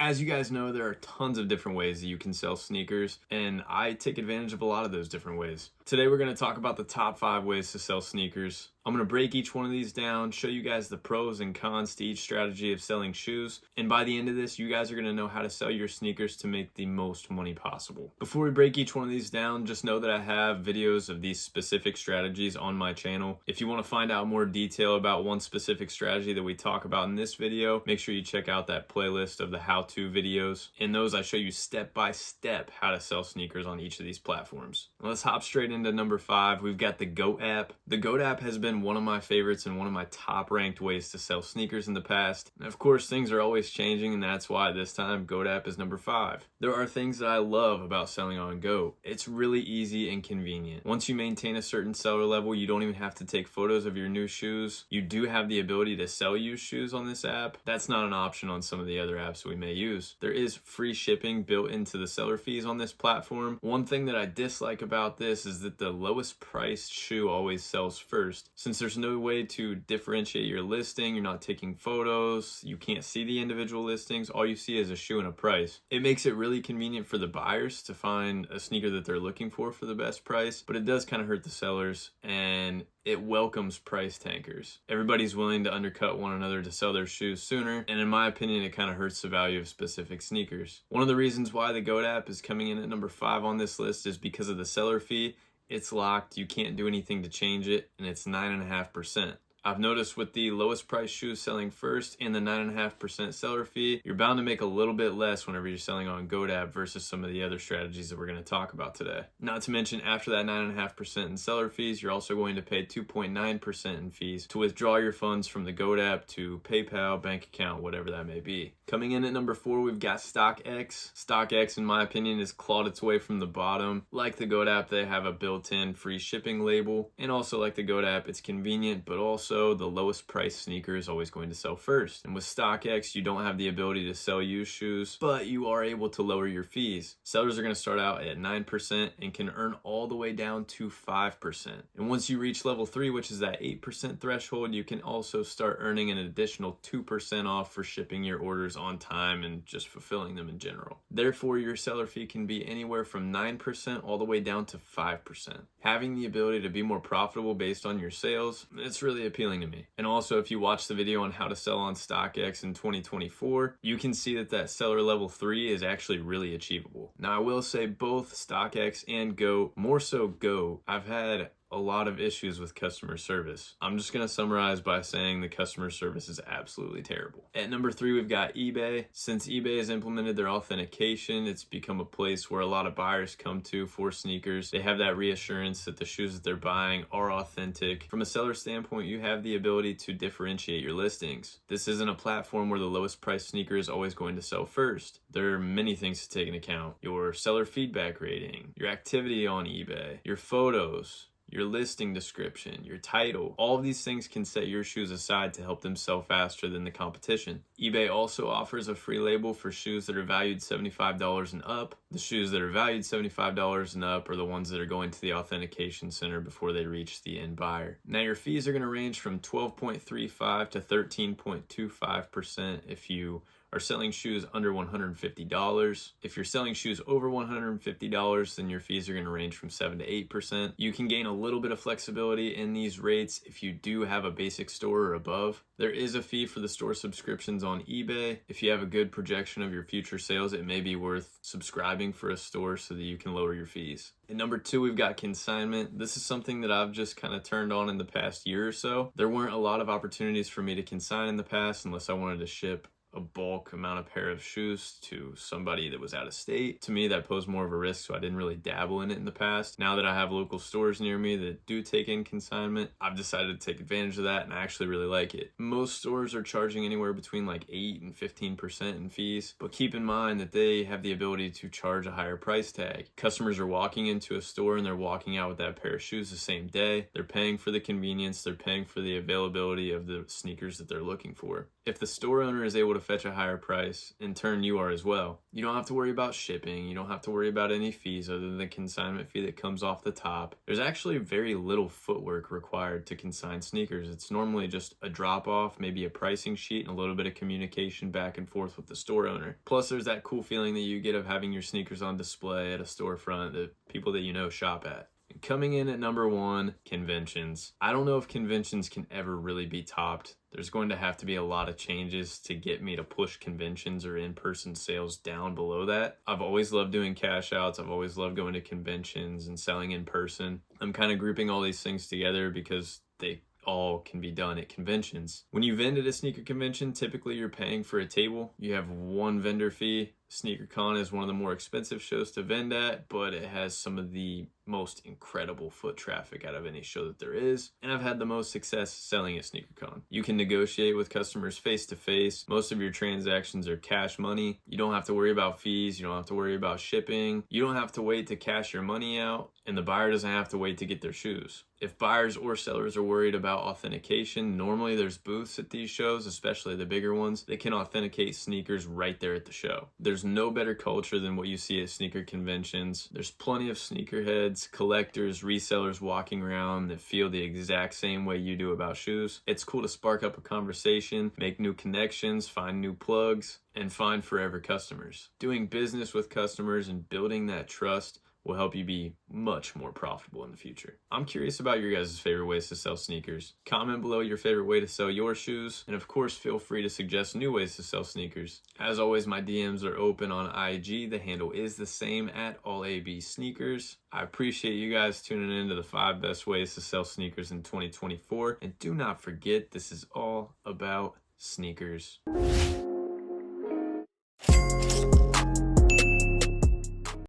As you guys know, there are tons of different ways that you can sell sneakers, and I take advantage of a lot of those different ways. Today we're going to talk about the top 5 ways to sell sneakers. I'm going to break each one of these down, show you guys the pros and cons to each strategy of selling shoes, and by the end of this, you guys are going to know how to sell your sneakers to make the most money possible. Before we break each one of these down, just know that I have videos of these specific strategies on my channel. If you want to find out more detail about one specific strategy that we talk about in this video, make sure you check out that playlist of the how-to videos. In those, I show you step-by-step how to sell sneakers on each of these platforms. Let's hop straight into number 5. We've got the GOAT app. The GOAT app has been one of my favorites and one of my top ranked ways to sell sneakers in the past. And of course, things are always changing, and that's why this time GOAT app is number 5. There are things that I love about selling on GOAT. It's really easy and convenient. Once you maintain a certain seller level, you don't even have to take photos of your new shoes. You do have the ability to sell used shoes on this app. That's not an option on some of the other apps we may use. There is free shipping built into the seller fees on this platform. One thing that I dislike about this is that the lowest priced shoe always sells first. Since there's no way to differentiate your listing, you're not taking photos, you can't see the individual listings, all you see is a shoe and a price. It makes it really convenient for the buyers to find a sneaker that they're looking for the best price, but it does kind of hurt the sellers, and it welcomes price tankers. Everybody's willing to undercut one another to sell their shoes sooner, and in my opinion, it kind of hurts the value of specific sneakers. One of the reasons why the GOAT app is coming in at number 5 on this list is because of the seller fee. It's locked, you can't do anything to change it, and it's 9.5%. I've noticed with the lowest price shoes selling first and the 9.5% seller fee, you're bound to make a little bit less whenever you're selling on GOAT app versus some of the other strategies that we're going to talk about today. Not to mention, after that 9.5% in seller fees, you're also going to pay 2.9% in fees to withdraw your funds from the GOAT app to PayPal, bank account, whatever that may be. Coming in at number 4, we've got Stockx. Stockx, in my opinion, has clawed its way from the bottom. Like the GOAT app, they have a built-in free shipping label, and also like the GOAT app, it's convenient, but also the lowest price sneaker is always going to sell first. And with Stockx, you don't have the ability to sell used shoes, but you are able to lower your fees. Sellers are going to start out at 9% and can earn all the way down to 5%. And once you reach level 3, which is that 8% threshold, you can also start earning an additional 2% off for shipping your orders on time and just fulfilling them in general. Therefore, your seller fee can be anywhere from 9% all the way down to 5%. Having the ability to be more profitable based on your sales, it's really appealing to me. And also, if you watch the video on how to sell on Stockx in 2024, you can see that seller level 3 is actually really achievable. Now, I will say both Stockx and GOAT, more so GOAT, I've had a lot of issues with customer service. I'm just going to summarize by saying the customer service is absolutely terrible. At number 3, we've got eBay. Since eBay has implemented their authentication, it's become a place where a lot of buyers come to for sneakers. They have that reassurance that the shoes that they're buying are authentic. From a seller standpoint, you have the ability to differentiate your listings. This isn't a platform where the lowest priced sneaker is always going to sell first. There are many things to take into account. Your seller feedback rating, your activity on eBay, your photos, your listing description, your title. All of these things can set your shoes aside to help them sell faster than the competition. eBay also offers a free label for shoes that are valued $75 and up. The shoes that are valued $75 and up are the ones that are going to the authentication center before they reach the end buyer. Now, your fees are going to range from 12.35 to 13.25% if you are selling shoes under $150. If you're selling shoes over $150, then your fees are going to range from 7 to 8%. You can gain a little bit of flexibility in these rates if you do have a basic store or above. There is a fee for the store subscriptions on eBay. If you have a good projection of your future sales, it may be worth subscribing for a store so that you can lower your fees. At number 2, we've got consignment. This is something that I've just kind of turned on in the past year or so. There weren't a lot of opportunities for me to consign in the past unless I wanted to ship a bulk amount of pair of shoes to somebody that was out of state. To me, that posed more of a risk, so I didn't really dabble in it in the past. Now that I have local stores near me that do take in consignment, I've decided to take advantage of that, and I actually really like it. Most stores are charging anywhere between like 8 and 15% in fees, but keep in mind that they have the ability to charge a higher price tag. Customers are walking into a store and they're walking out with that pair of shoes the same day. They're paying for the convenience, they're paying for the availability of the sneakers that they're looking for. If the store owner is able to fetch a higher price, in turn you are as well. You don't have to worry about shipping, you don't have to worry about any fees other than the consignment fee that comes off the top. There's actually very little footwork required to consign sneakers. It's normally just a drop off, maybe a pricing sheet, and a little bit of communication back and forth with the store owner. Plus there's that cool feeling that you get of having your sneakers on display at a storefront that people that you know shop at. Coming in at number 1, conventions. I don't know if conventions can ever really be topped. There's going to have to be a lot of changes to get me to push conventions or in-person sales down below that. I've always loved doing cash outs. I've always loved going to conventions and selling in person. I'm kind of grouping all these things together because they all can be done at conventions. When you vend at a sneaker convention, typically you're paying for a table. You have one vendor fee. SneakerCon is one of the more expensive shows to vend at, but it has some of the most incredible foot traffic out of any show that there is, and I've had the most success selling at SneakerCon. You can negotiate with customers face to face. Most of your transactions are cash money. You don't have to worry about fees. You don't have to worry about shipping. You don't have to wait to cash your money out, and the buyer doesn't have to wait to get their shoes. If buyers or sellers are worried about authentication, normally there's booths at these shows, especially the bigger ones, that can authenticate sneakers right there at the show. There's no better culture than what you see at sneaker conventions. There's plenty of sneakerheads, collectors, resellers walking around that feel the exact same way you do about shoes. It's cool to spark up a conversation, make new connections, find new plugs, and find forever customers. Doing business with customers and building that trust will help you be much more profitable in the future. I'm curious about your guys' favorite ways to sell sneakers. Comment below your favorite way to sell your shoes, and of course feel free to suggest new ways to sell sneakers. As always, my DMs are open on IG. The handle is the same at allabsneakers. I appreciate you guys tuning in to the 5 best ways to sell sneakers in 2024, and do not forget, this is all about sneakers.